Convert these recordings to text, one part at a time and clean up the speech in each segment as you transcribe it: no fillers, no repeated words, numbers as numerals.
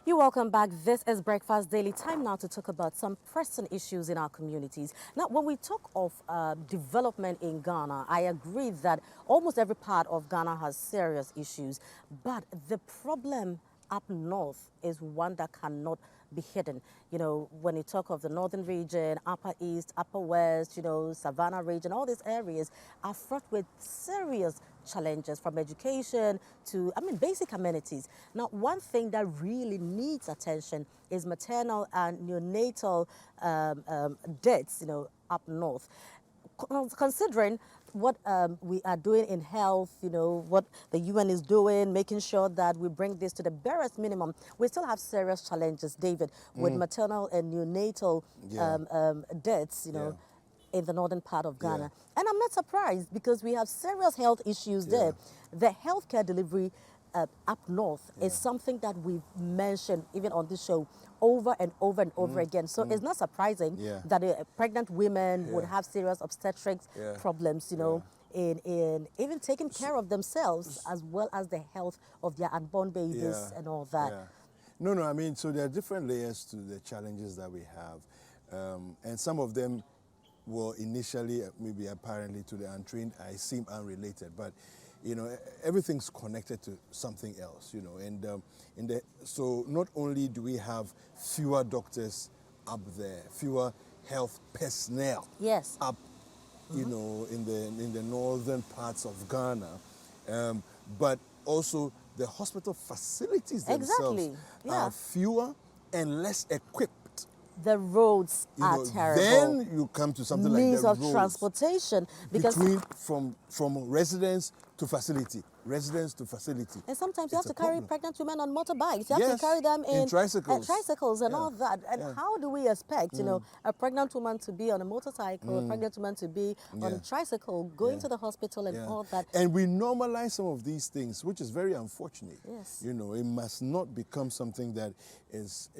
You're welcome back. This is Breakfast Daily. Time now to talk about some pressing issues in our communities. Now, when we talk of development in Ghana, I agree that almost every part of Ghana has serious issues. But the problem up north is one that cannot be hidden. You know, when you talk of the northern region, upper east, upper west, you know, savannah region, all these areas are fraught with serious challenges from education to, basic amenities. Now, one thing that really needs attention is maternal and neonatal deaths, you know, up north. Considering what we are doing in health, you know, what the UN is doing, making sure that we bring this to the barest minimum, we still have serious challenges, David, with maternal and neonatal deaths, you know, in the northern part of Ghana. And I'm not surprised because we have serious health issues there. The healthcare delivery up north is something that we've mentioned even on this show over and over and over again. So it's not surprising that pregnant women would have serious obstetrics problems, you know, in even taking care of themselves as well as the health of their unborn babies and all that. No, I mean, so there are different layers to the challenges that we have. And some of them will initially, maybe apparently to the untrained eye, seem unrelated. But you know, everything's connected to something else, you know, and so not only do we have fewer doctors up there, fewer health personnel up, you know, in the northern parts of Ghana, but also the hospital facilities themselves are fewer and less equipped. The roads are terrible. Then you come to something like the roads. Means of transportation. Because from residence to facility. And sometimes you have to carry pregnant women on motorbikes. You have to carry them in tricycles and all that. And how do we expect, you know, a pregnant woman to be on a motorcycle, a pregnant woman to be on a tricycle, going to the hospital and all that? And we normalize some of these things, which is very unfortunate. Yes. You know, it must not become something that is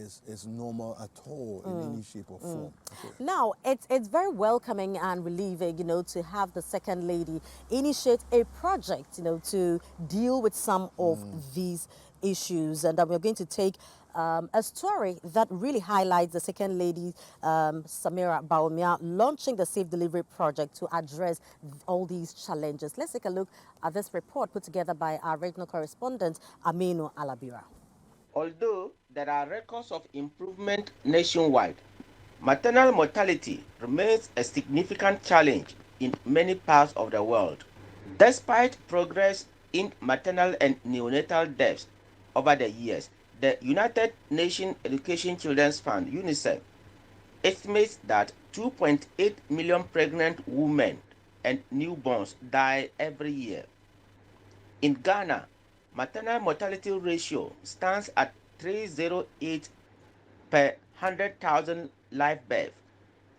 normal at all in any shape or form. Now, it's very welcoming and relieving, you know, to have the second lady initiate a project, you know, to deal with some of these issues. And we're going to take a story that really highlights the second lady, Samira Bawumia, launching the Safe Delivery Project to address all these challenges. Let's take a look at this report put together by our regional correspondent, Aminu Alabira. Although there are records of improvement nationwide, maternal mortality remains a significant challenge in many parts of the world. Despite progress in maternal and neonatal deaths over the years, the United Nations Education Children's Fund, UNICEF, estimates that 2.8 million pregnant women and newborns die every year. In Ghana, maternal mortality ratio stands at 308 per 100,000 live births,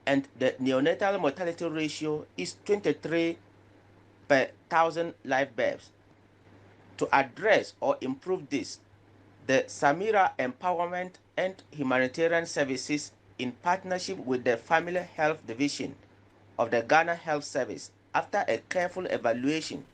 and the neonatal mortality ratio is 23 per 1,000 live births. To address or improve this, the Samira Empowerment and Humanitarian Services, in partnership with the Family Health Division of the Ghana Health Service, after a careful evaluation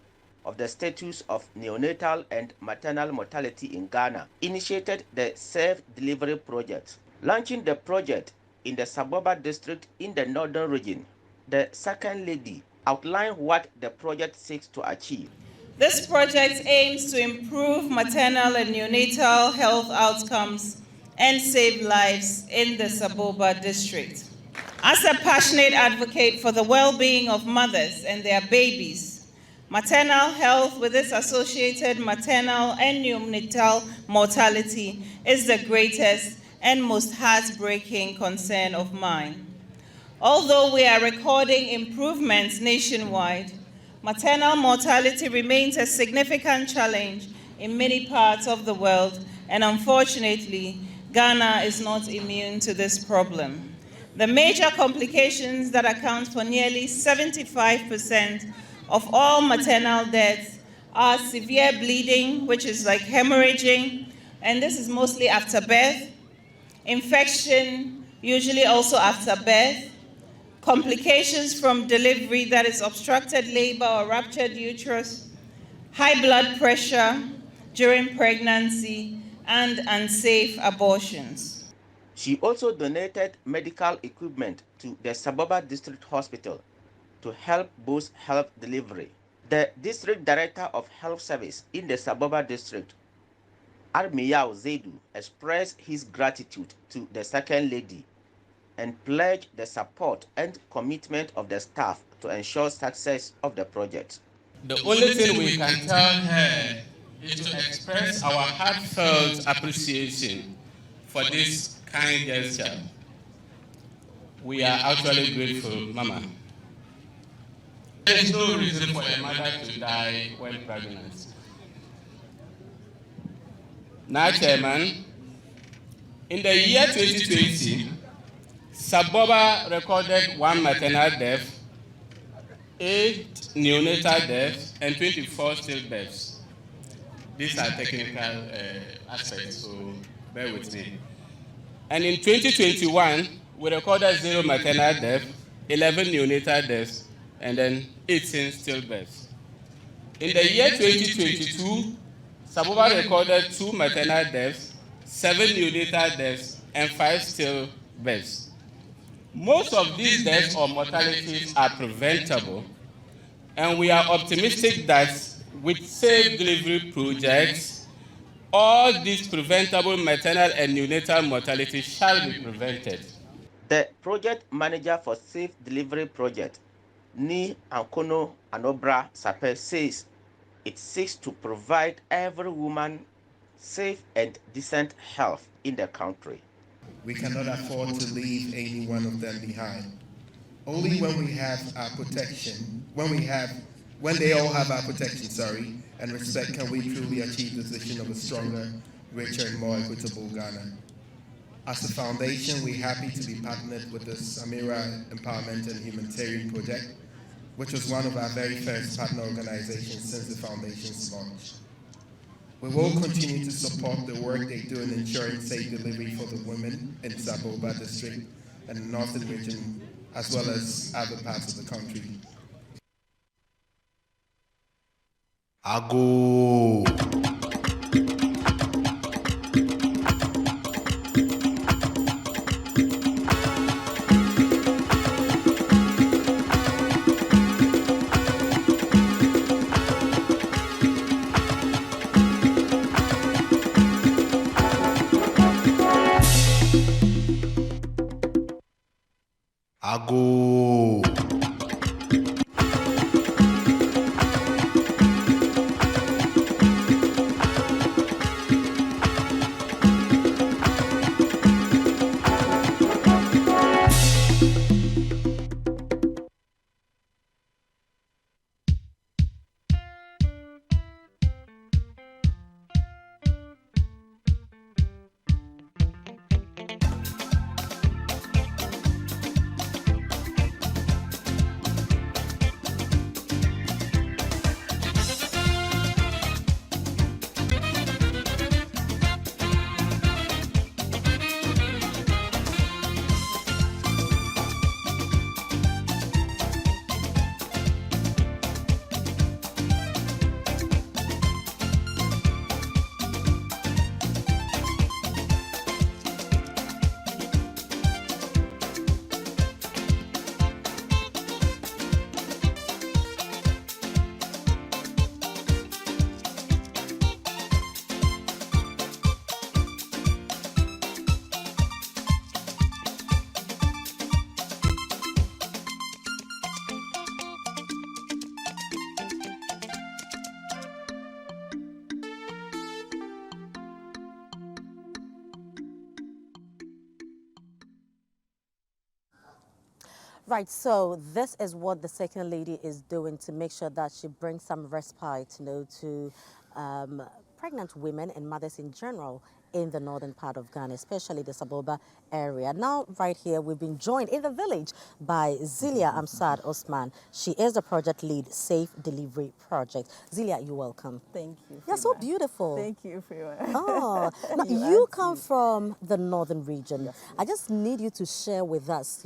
of the status of neonatal and maternal mortality in Ghana, initiated the Safe Delivery Project. Launching the project in the Saboba district in the northern region, the second lady outlined what the project seeks to achieve. This project aims to improve maternal and neonatal health outcomes and save lives in the Saboba district. As a passionate advocate for the well-being of mothers and their babies, maternal health with its associated maternal and neonatal mortality is the greatest and most heartbreaking concern of mine. Although we are recording improvements nationwide, maternal mortality remains a significant challenge in many parts of the world, and unfortunately, Ghana is not immune to this problem. The major complications that account for nearly 75% of all maternal deaths are severe bleeding, which is like hemorrhaging, and this is mostly after birth, infection, usually also after birth, complications from delivery, that is obstructed labor or ruptured uterus, high blood pressure during pregnancy, and unsafe abortions. She also donated medical equipment to the Saboba District Hospital to help boost health delivery. The District Director of Health Service in the Saboba District, Armiyao Zaidu, expressed his gratitude to the Second Lady and pledged the support and commitment of the staff to ensure success of the project. The only thing we can tell her is to express our heartfelt appreciation for this kind gesture. We are actually grateful, Mama. There is no reason for a mother to die when pregnant. Now, Chairman, in the year 2020, Saboba recorded 1 maternal death, 8 neonatal deaths, and 24 stillbirths. These are technical aspects, so bear with me. And in 2021, we recorded 0 maternal deaths, 11 neonatal deaths, and then 18 stillbirths. In the year 2022, Saboba recorded 2 maternal deaths, 7 neonatal deaths, and 5 stillbirths. Most of these deaths or mortalities are preventable, and we are optimistic that with safe delivery projects, all these preventable maternal and neonatal mortality shall be prevented. The project manager for Safe Delivery Project, Ni Ankono Anobra Sape, says it seeks to provide every woman safe and decent health in the country. We cannot afford to leave any one of them behind. Only when we have our protection, when they all have our protection, and respect, can we truly achieve the vision of a stronger, richer, and more equitable Ghana. As a foundation, we're happy to be partnered with the Samira Empowerment and Humanitarian Project, which was one of our very first partner organizations since the foundation's launch. We will continue to support the work they do in ensuring safe delivery for the women in Saboba District and the Northern Region, as well as other parts of the country. Ago. Ago. Right, so this is what the Second Lady is doing to make sure that she brings some respite, to pregnant women and mothers in general in the northern part of Ghana, especially the Saboba area. Now, right here, we've been joined in the village by Zilia Amsad Osman. She is the project lead, Safe Delivery Project. Zilia, you're welcome. Thank you. You're so beautiful. Thank you, Fiona. Oh, now you come from the northern region. Yes, I just need you to share with us,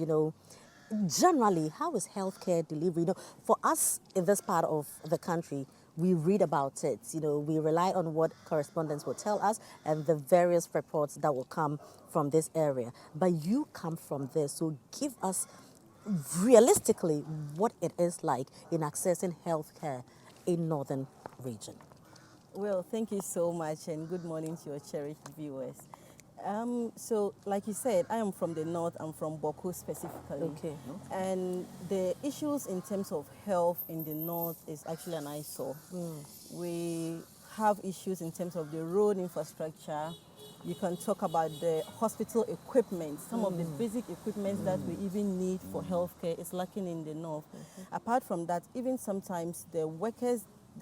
generally, how is healthcare delivery? For us in this part of the country, we read about it, we rely on what correspondents will tell us and the various reports that will come from this area. But you come from this, so give us realistically what it is like in accessing healthcare in Northern region. Well, thank you so much, and good morning to your cherished viewers. So, like you said, I am from the north. I'm from Boko specifically. Okay. And the issues in terms of health in the north is actually an eyesore. We have issues in terms of the road infrastructure. You can talk about the hospital equipment. Some of the basic equipment that we even need for healthcare is lacking in the north. Apart from that, even sometimes the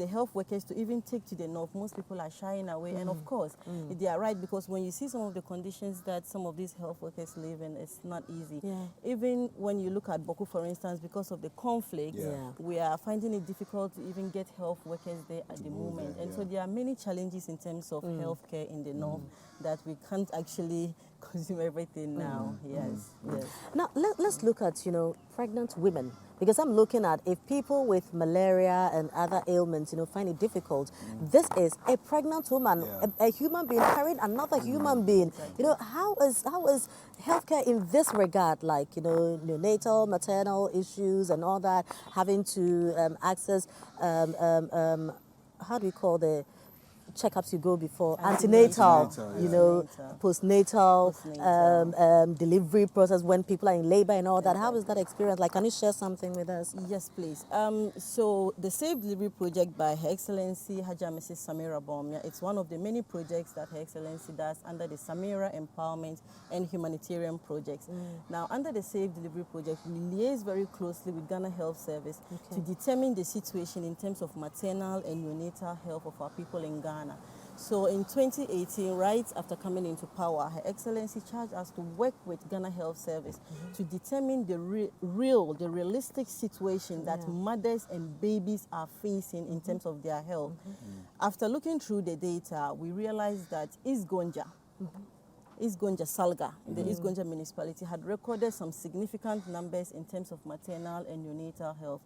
health workers to even take to the north, most people are shying away. And of course, they are right, because when you see some of the conditions that some of these health workers live in, it's not easy. Yeah. Even when you look at Boko, for instance, because of the conflict, we are finding it difficult to even get health workers there at the moment. And so there are many challenges in terms of healthcare in the north that we can't actually consume everything now. Yes. Now, let's look at, pregnant women. Because I'm looking at, if people with malaria and other ailments, find it difficult, this is a pregnant woman, a human being carrying another human being. How is healthcare in this regard, like, neonatal, maternal issues and all that, having to access, how do we call the checkups you go before, antenatal, postnatal, delivery process when people are in labor and all that. How is that experience? Like, can you share something with us? Yes, please. So the Safe Delivery Project by Her Excellency Haja Mrs. Samira Bawumia, it's one of the many projects that Her Excellency does under the Samira Empowerment and Humanitarian Projects. Now, under the Safe Delivery Project, we liaise very closely with Ghana Health Service to determine the situation in terms of maternal and neonatal health of our people in Ghana. So in 2018, right after coming into power, Her Excellency charged us to work with Ghana Health Service to determine the realistic situation that mothers and babies are facing in terms of their health. After looking through the data, we realized that East Gonja Salga, the East Gonja municipality, had recorded some significant numbers in terms of maternal and neonatal health.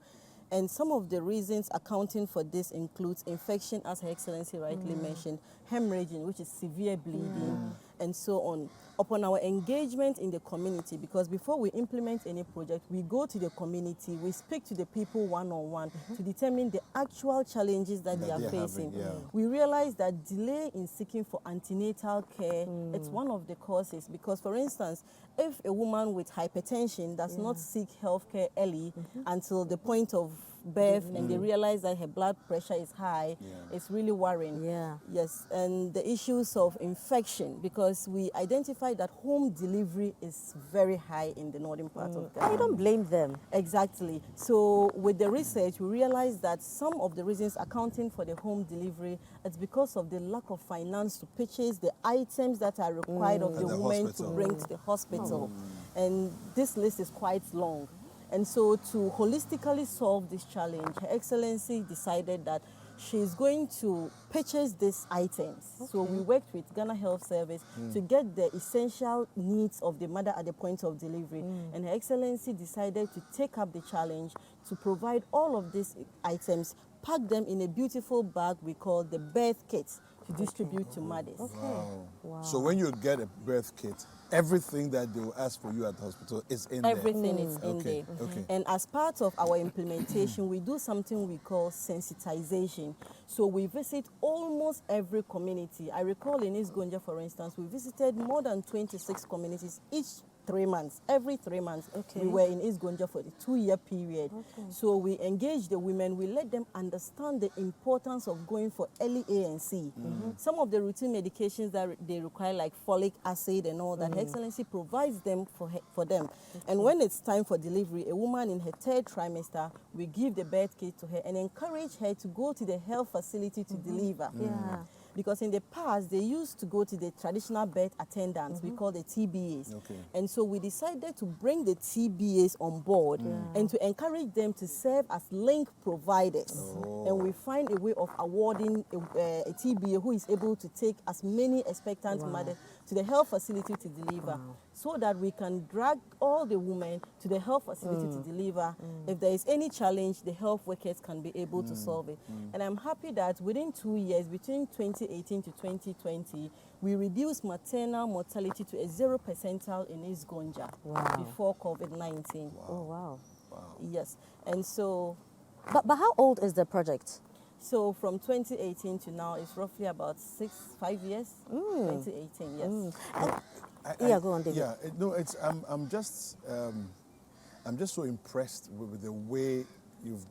And some of the reasons accounting for this includes infection, as Her Excellency rightly mentioned, hemorrhaging, which is severe bleeding, and so on. Upon our engagement in the community, because before we implement any project, we go to the community, we speak to the people one-on-one to determine the actual challenges that they are facing. We realize that delay in seeking for antenatal care, it's one of the causes, because, for instance, if a woman with hypertension does not seek health care early until the point of birth and they realize that her blood pressure is high, it's really worrying. Yes, and the issues of infection, because we identified that home delivery is very high in the northern part of Ghana. I don't blame them. Exactly. So with the research, we realized that some of the reasons accounting for the home delivery is because of the lack of finance to purchase the items that are required of the woman to bring to the hospital. And this list is quite long. And so to holistically solve this challenge, Her Excellency decided that she's going to purchase these items. So we worked with Ghana Health Service to get the essential needs of the mother at the point of delivery. And Her Excellency decided to take up the challenge to provide all of these items, pack them in a beautiful bag we call the birth kit, to distribute to mothers. Wow. So when you get a birth kit, everything that they will ask for you at the hospital is in there? Everything is in there. And as part of our implementation, we do something we call sensitization. So we visit almost every community. I recall in East Gonja, for instance, we visited more than 26 communities each 3 months. Every 3 months, we were in East Gonja for the 2-year period. So we engage the women, we let them understand the importance of going for early ANC. Some of the routine medications that they require, like folic acid and all that, Her Excellency provides them for them. And when it's time for delivery, a woman in her 3rd trimester, we give the birth kit to her and encourage her to go to the health facility to deliver. because in the past, they used to go to the traditional birth attendants, we call the TBAs. Okay. And so we decided to bring the TBAs on board and to encourage them to serve as link providers. And we find a way of awarding a TBA who is able to take as many expectant mothers to the health facility to deliver, so that we can drag all the women to the health facility to deliver. If there is any challenge, the health workers can be able to solve it. And I'm happy that within 2 years, between 2018 to 2020, we reduced maternal mortality to a 0 percentile in East Gonja before COVID-19. Oh, wow. Yes. And so... But how old is the project? So from 2018 to now, it's roughly about 5 years. 2018, yes. Go on, David. Yeah, no, it's I'm just so impressed with the way you've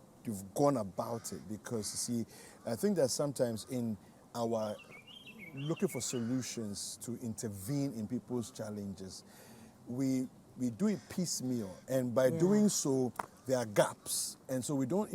gone about it, because you see, I think that sometimes in our looking for solutions to intervene in people's challenges, we do it piecemeal, and by doing so, there are gaps, and so we don't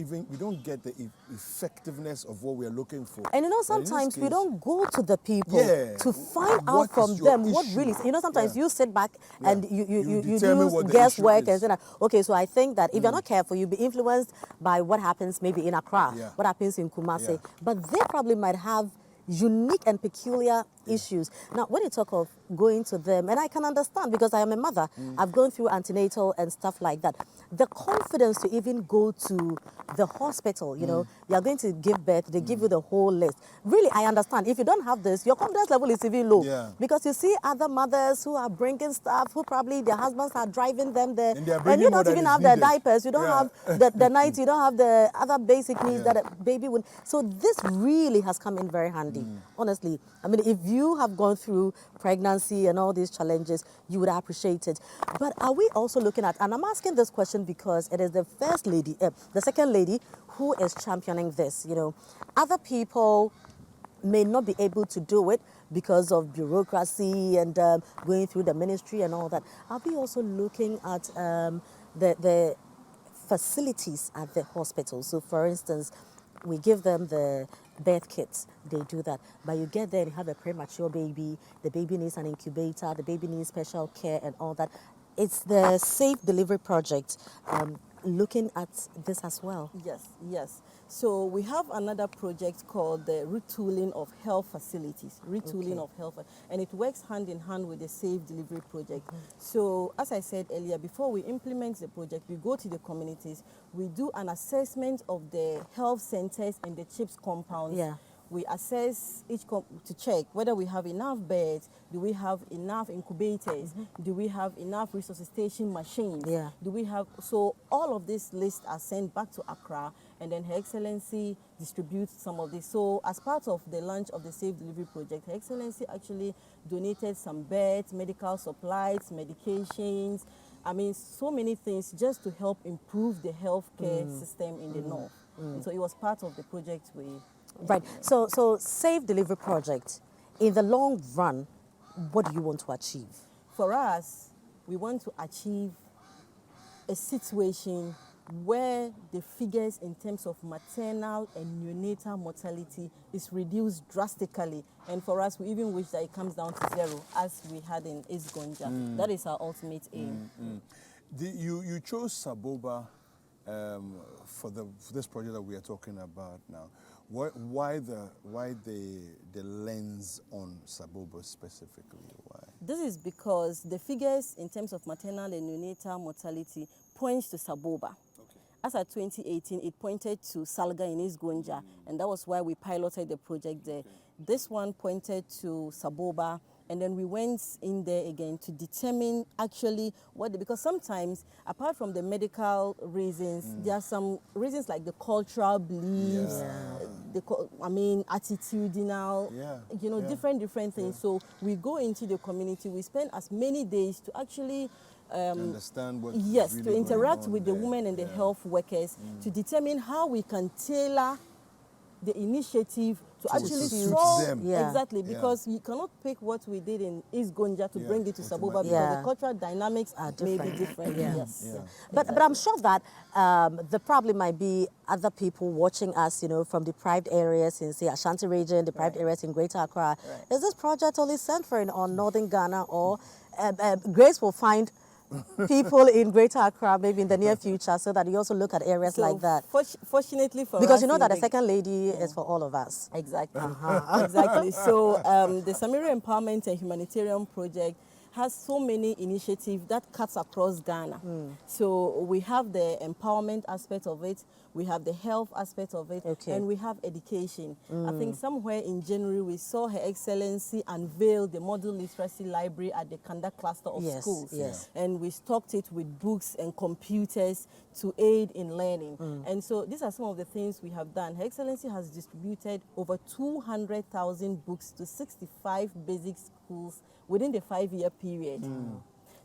get the effectiveness of what we are looking for. And sometimes we don't go to the people to find out from them what really. Sometimes you sit back and you do guesswork and say that, okay, so I think that if you're not careful, you'll be influenced by what happens maybe in Accra, what happens in Kumasi, but they probably might have unique and peculiar issues. Now, when you talk of going to them, and I can understand because I am a mother, I've gone through antenatal and stuff like that. The confidence to even go to the hospital, you are going to give birth, they give you the whole list. Really, I understand. If you don't have this, your confidence level is even low. Because you see other mothers who are bringing stuff, who probably their husbands are driving them there, and you don't even have the diapers, you don't have the nights, you don't have the other basic needs that a baby would. So this really has come in very handy. Honestly, I mean, if you have gone through pregnancy and all these challenges, you would appreciate it. But are we also looking at, and I'm asking this question because it is the first lady, the second lady who is championing this, Other people may not be able to do it because of bureaucracy and going through the ministry and all that. Are we also looking at the facilities at the hospital? So for instance, we give them the birth kits, they do that. But you get there and you have a premature baby, the baby needs an incubator, the baby needs special care and all that. It's the Safe Delivery Project looking at this as well. Yes. So we have another project called the Retooling of Health Facilities, and it works hand in hand with the Safe Delivery Project. So as I said earlier, before we implement the project, we go to the communities, we do an assessment of the health centers and the CHIPS compounds. We assess to check whether we have enough beds, do we have enough incubators, do we have enough resuscitation machines, do we have, so all of these lists are sent back to Accra, and then Her Excellency distributes some of this. So as part of the launch of the Safe Delivery Project, Her Excellency actually donated some beds, medical supplies, medications, I mean, so many things just to help improve the healthcare system in the north. And so it was part of the project we... Right. So Safe Delivery Project, in the long run, what do you want to achieve? For us, we want to achieve a situation where the figures in terms of maternal and neonatal mortality is reduced drastically. And for us, we even wish that it comes down to zero, as we had in East Gonja. That is our ultimate aim. You chose Saboba for this project that we are talking about now. Why the lens on Saboba specifically? Why? This is because the figures in terms of maternal and neonatal mortality points to Saboba. As at 2018, it pointed to Salga in East Gonja, and that was why we piloted the project there. This one pointed to Saboba, and then we went in there again to determine actually because sometimes, apart from the medical reasons, there are some reasons like the cultural beliefs, attitudinal, different things. So we go into the community, we spend as many days to actually understand what to interact with the women and the health workers to determine how we can tailor the initiative to actually suit solve them. Yeah. exactly, because you cannot pick what we did in East Gonja to bring it to Saboba because Yeah. the cultural dynamics Are may be different. different. Yeah. Yes. Yeah. But I'm sure that there probably might be other people watching us, you know, from deprived areas in, say, Ashanti region, deprived areas in Greater Accra. Is this project only centering on Northern Ghana, or Grace will find people in Greater Accra maybe in the near future, so that you also look at areas like that? Fortunately for us, Because you know in that a the- second lady is for all of us. Exactly. Exactly. So the Samira Empowerment and Humanitarian Project has so many initiatives that cuts across Ghana. So we have the empowerment aspect of it, we have the health aspect of it, Okay. and we have education. I think somewhere in January we saw Her Excellency unveil the Model Literacy Library at the Kanda cluster of Yes, schools. yes. And we stocked it with books and computers to aid in learning. And so these are some of the things we have done. Her Excellency has distributed over 200,000 books to 65 basic schools within the 5-year period.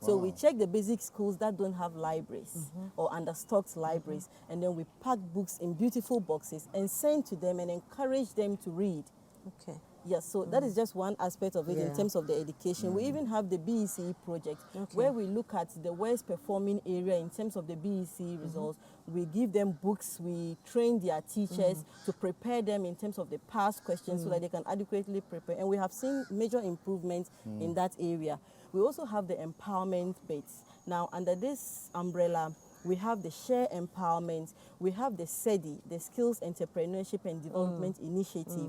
So we check the basic schools that don't have libraries or understocked libraries, and then we pack books in beautiful boxes and send to them and encourage them to read. Okay. Yes, so that is just one aspect of it in Yeah. terms of the education. We even have the BECE project where we look at the worst performing area in terms of the BECE results. We give them books, we train their teachers to prepare them in terms of the past questions so that they can adequately prepare. And we have seen major improvements in that area. We also have the empowerment bits. Now, under this umbrella, we have the Share Empowerment, we have the SEDI, the Skills Entrepreneurship and Development Initiative.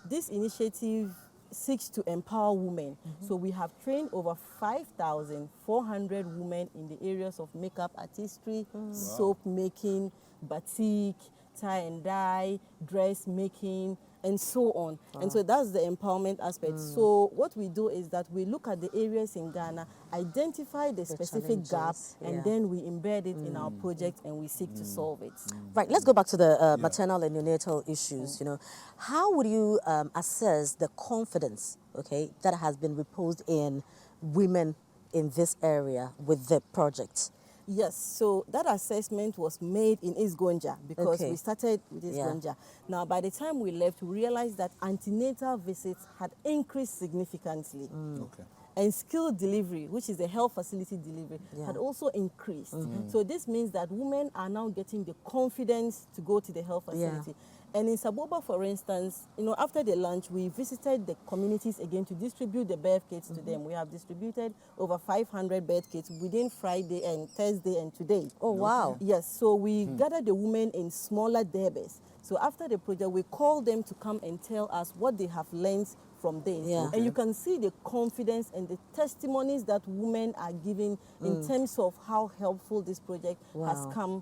This initiative seeks to empower women. So we have trained over 5,400 women in the areas of makeup artistry, soap making, batik, tie and dye, dress making, and so on. And so that's the empowerment aspect. So what we do is that we look at the areas in Ghana, identify the specific gap, challenges, and then we embed it in our project and we seek to solve it. Right, let's go back to the maternal and neonatal issues. You know, how would you assess the confidence, okay, that has been reposed in women in this area with the project? Yes, so that assessment was made in East Gonja because Okay. we started with East Gonja. Now, by the time we left, we realized that antenatal visits had increased significantly. Okay. And skill delivery, which is the health facility delivery, had also increased. So this means that women are now getting the confidence to go to the health facility. And in Saboba, for instance, you know, after the launch, we visited the communities again to distribute the birth kits to them. We have distributed over 500 birth kits within Friday and Thursday and today. Oh, wow. Yes, so we gathered the women in smaller derbes. So after the project, we called them to come and tell us what they have learned from this. Yeah. And you can see the confidence and the testimonies that women are giving in terms of how helpful this project has come.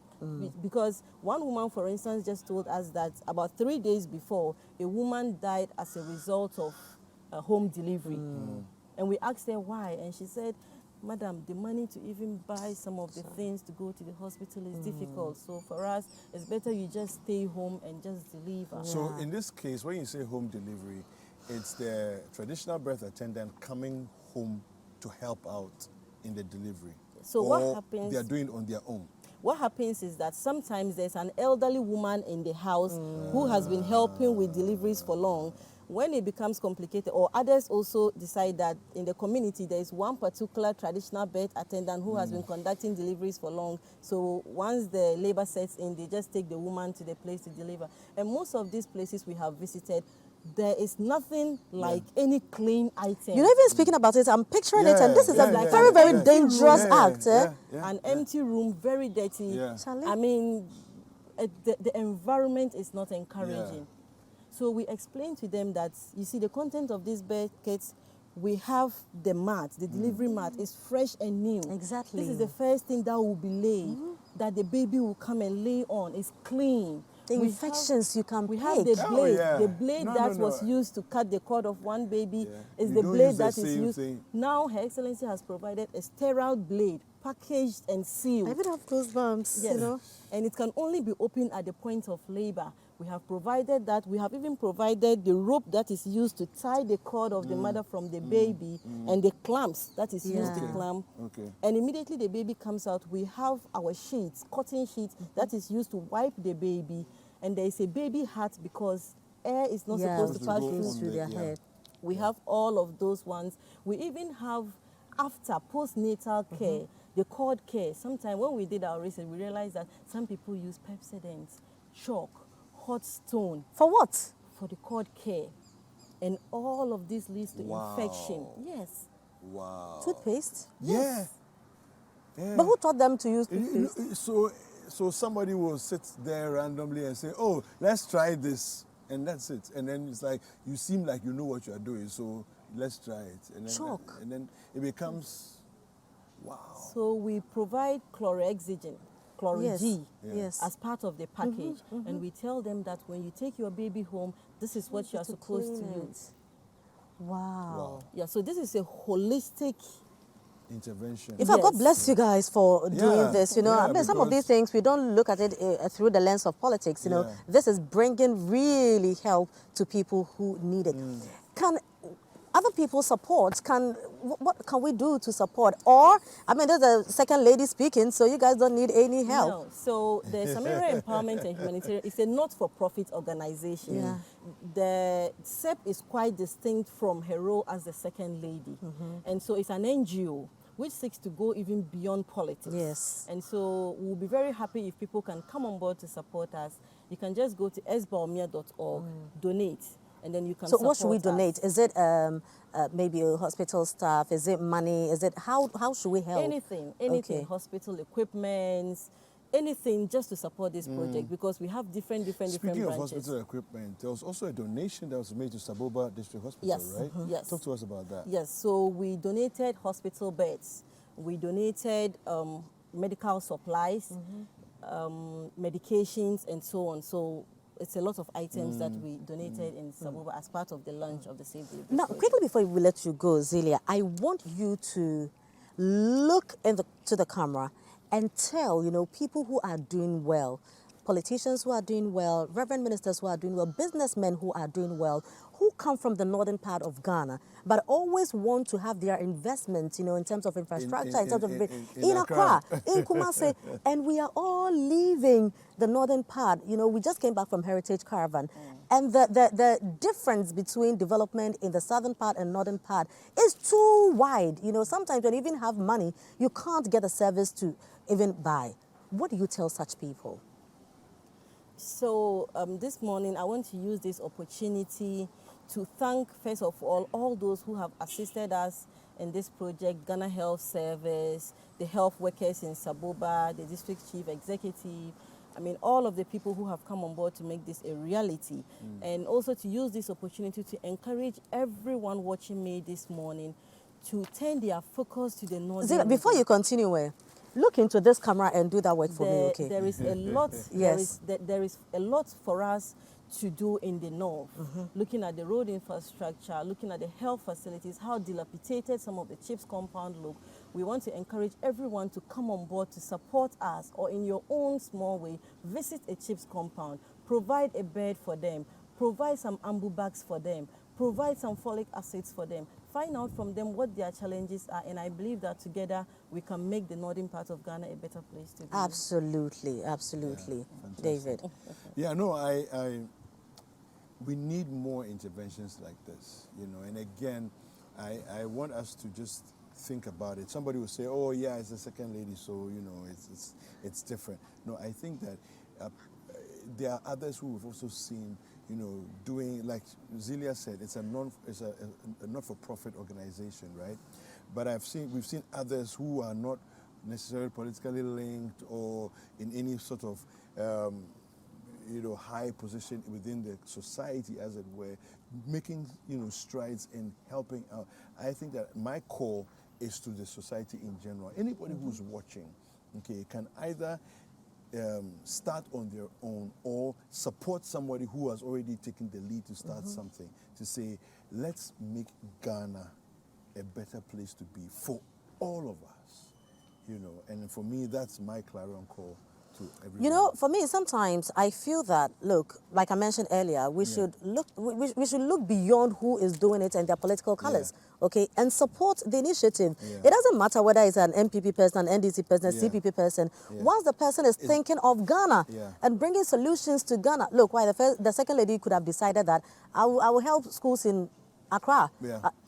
Because one woman, for instance, just told us that about 3 days before, a woman died as a result of a home delivery. And we asked her why, and she said, "Madam, the money to even buy some of the things to go to the hospital is difficult. So for us, it's better you just stay home and just deliver." So in this case, when you say home delivery, it's the traditional birth attendant coming home to help out in the delivery. So or what happens? they are doing it on their own. What happens is that sometimes there's an elderly woman in the house who has been helping with deliveries for long. When it becomes complicated, or others also decide that in the community there is one particular traditional birth attendant who has been conducting deliveries for long. So once the labor sets in, they just take the woman to the place to deliver. And most of these places we have visited, there is nothing like any clean item. You know, even speaking about it, I'm picturing it, and this is a very, very dangerous act. An empty room, very dirty. Yeah. I mean, the environment is not encouraging. So we explained to them that, you see, the content of these birth kits, we have the mat, the delivery mat is fresh and new. Exactly. This is the first thing that will be laid, that the baby will come and lay on. It's clean. The infections you can We pick. have the blade. yeah. The blade No, that no, was no. used to cut the cord of one baby is You the don't blade use the that is same used. thing. Now, Her Excellency has provided a sterile blade, packaged and sealed. I even have goosebumps, Yes. you know. And it can only be opened at the point of labor. We have provided that. We have even provided the rope that is used to tie the cord of the mother from the baby and the clamps that is used to Yeah. clamp. Okay. And immediately the baby comes out, we have our sheets, cotton sheets that is used to wipe the baby. And there is a baby hat because air is not supposed to pass through their head. We have all of those ones. We even have after postnatal care, the cord care. Sometimes when we did our research, we realized that some people use Pepsodent, chalk, hot stone. For what? For the cord care. And all of this leads to infection. Yes. Wow. Toothpaste? Yes. Yeah. But who taught them to use toothpaste? So somebody will sit there randomly and say, oh, let's try this. And that's it. And then it's like, you seem like you know what you are doing, so let's try it. And then, Chalk. And then it becomes, wow. So we provide chlorhexidine, Chlorigi, Yes. as part of the package. And we tell them that when you take your baby home, this is what you are supposed to use. Wow. Yeah, so this is a holistic Intervention. In fact, God bless you guys for doing this. You know, I mean, some of these things, we don't look at it through the lens of politics. You know, this is bringing really help to people who need it. Can other people support? What can we do to support? Or, I mean, there's a second lady speaking, so you guys don't need any help. No. So the Samira Empowerment and Humanitarian is a not-for-profit organization. Yeah. The SEP is quite distinct from her role as the second lady. And so it's an NGO which seeks to go even beyond politics. Yes. And so we'll be very happy if people can come on board to support us. You can just go to sbawumia.org, donate, and then you can So support what should we us. donate? Is it maybe a hospital staff? Is it money? Is it how should we help? Anything, Okay. hospital equipment, anything just to support this project because we have different Speaking of branches. hospital equipment, there was also a donation that was made to Saboba District Hospital, Yes. right? Yes. Talk to us about that. Yes, so we donated hospital beds, we donated medical supplies, medications, and so on. So it's a lot of items that we donated in Saboba as part of the launch of the Save the Now, quickly before we let you go, Zelia, I want you to look to the camera and tell, you know, people who are doing well, politicians who are doing well, reverend ministers who are doing well, businessmen who are doing well, who come from the northern part of Ghana, but always want to have their investments, you know, in terms of infrastructure, in terms of in Accra, in Kumasi, and we are all leaving the northern part. You know, we just came back from Heritage Caravan, and the difference between development in the southern part and northern part is too wide. You know, sometimes when you even have money, you can't get a service to even buy. What do you tell such people? So this morning, I want to use this opportunity to thank, first of all those who have assisted us in this project, Ghana Health Service, the health workers in Saboba, the district chief executive, I mean, all of the people who have come on board to make this a reality. And also to use this opportunity to encourage everyone watching me this morning to turn their focus to the northern Zila, before you continue, look into this camera and do that work for me, okay? There is a lot. Yes. There is a lot for us to do in the north. Looking at the road infrastructure, looking at the health facilities, how dilapidated some of the CHIPS compound look. We want to encourage everyone to come on board to support us, or in your own small way, visit a CHIPS compound, provide a bed for them, provide some ambu bags for them, provide some folic acids for them, find out from them what their challenges are, and I believe that together we can make the northern part of Ghana a better place to be. Absolutely, absolutely. Yeah, David. Yeah, no, we need more interventions like this, you know, and again, I want us to just think about it. Somebody will say, oh yeah, it's the second lady, so, you know, it's different. No, I think that there are others who we've also seen, you know, doing, like Zelia said, it's a not-for-profit organization, right? But we've seen others who are not necessarily politically linked or in any sort of, you know, high position within the society, as it were, making, you know, strides in helping out. I think that my call is to the society in general. Anybody who's watching, okay, can either start on their own or support somebody who has already taken the lead to start something, to say, let's make Ghana a better place to be for all of us, you know. And for me, that's my clarion call to everybody? You know, for me, sometimes I feel that, look, like I mentioned earlier, we should look beyond who is doing it and their political colors, okay, and support the initiative. It doesn't matter whether it's an MPP person, an NDC person, a CPP person. Once the person is thinking of Ghana and bringing solutions to Ghana, look, why the second lady could have decided that I will help schools in Accra.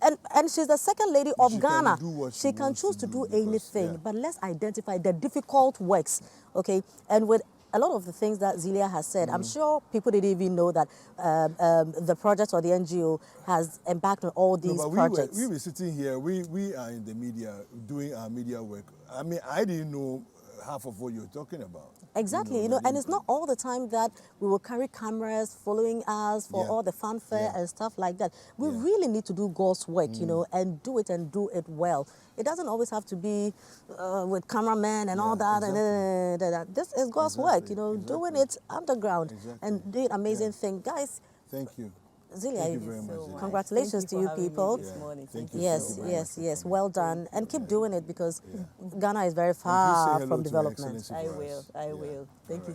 And she's the second lady of Ghana. She can choose to do anything, but let's identify the difficult works, okay? And with a lot of the things that Zelia has said, I'm sure people didn't even know that the project or the NGO has embarked on all these projects. We were sitting here, we are in the media, doing our media work. I mean, I didn't know half of what you're talking about. Exactly, and it's not all the time that we will carry cameras following us for all the fanfare and stuff like that. We really need to do God's work, and do it well. It doesn't always have to be with cameramen and all that. Exactly. And this is God's work, doing it underground and doing amazing things. Guys, thank you. Zelia, Thank you very much, Zelia. Congratulations to you people. Thank you. Yes. Well done. And keep doing it because Ghana is very far from development. I will. Thank you.